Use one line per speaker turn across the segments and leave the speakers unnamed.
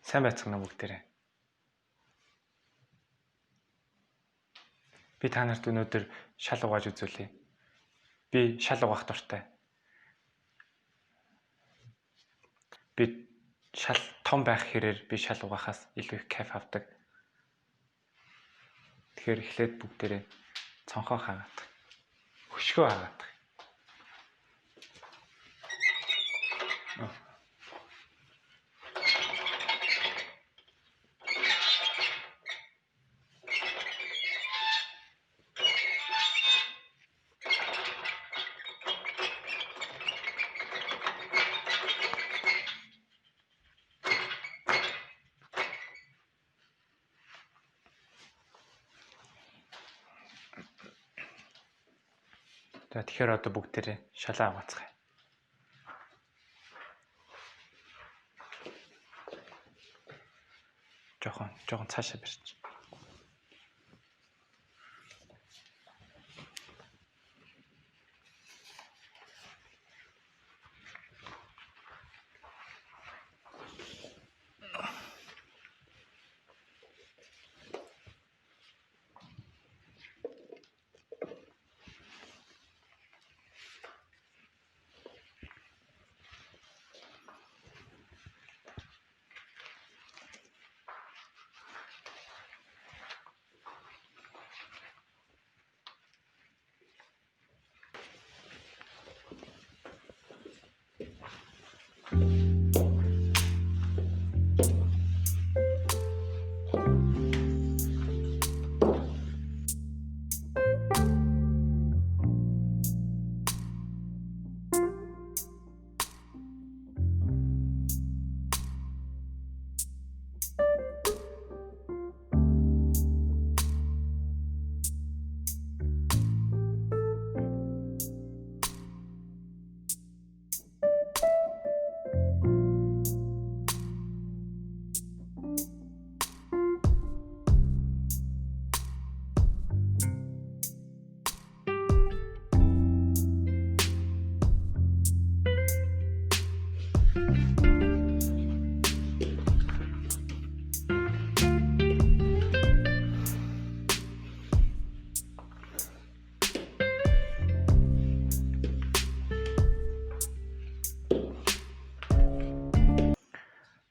Сайн байцгаана бүгдээрээ. Би та нарт өнөөдөр шал угааж үзүүлье. Би шал угаах дуртай. Би шал том байх хэрээр би шал угаахаас илүү их кайф авдаг. Тэгэхээр эхлээд бүгдээрээ цонхоо хаагаадах. Хөшгөө хаагаадах. За тэгэхээр одоо бүгдээрээ шалаа угаацгаая. Жохон цаашаа барьж.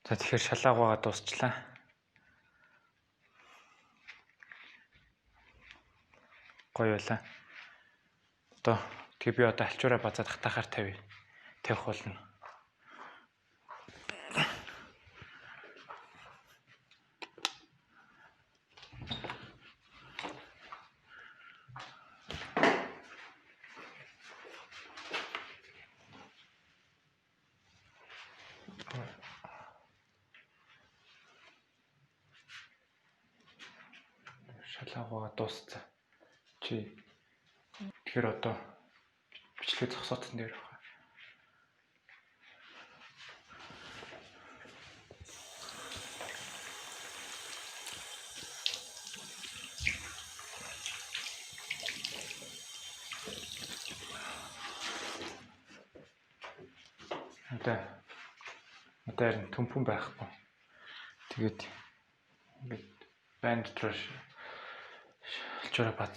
За тэгэхээр шалаа угаагаа дуусчлаа. Гоё байлаа. Тэгээ би одоо алчуураа базаад хатахаар тавих болно. Шалаа угаагаа дууссан. Тэгэхээр одоо бичлэгээ зогсоотсон дээр байна. Одоо харин төмпөн байхгүй. Тэгээд ингээд банд дотор алчуураа бат.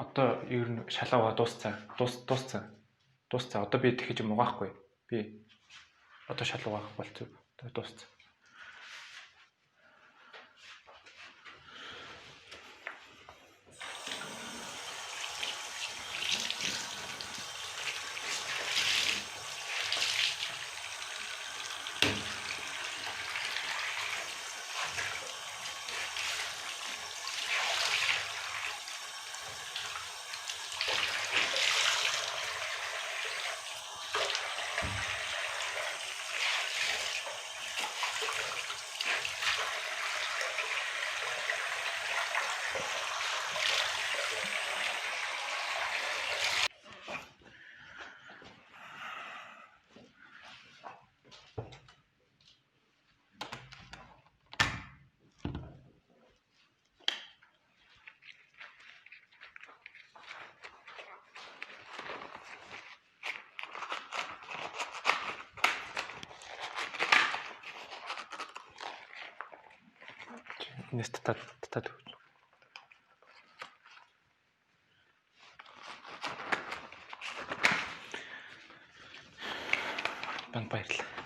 Одоо ер нь шалаа угаа дууссан. Одоо би дахиж юм угаахгүй. Би одоо шал угаах болцоо. Одоо дууссан. Фитнес татаад өгнө. Баярлалаа.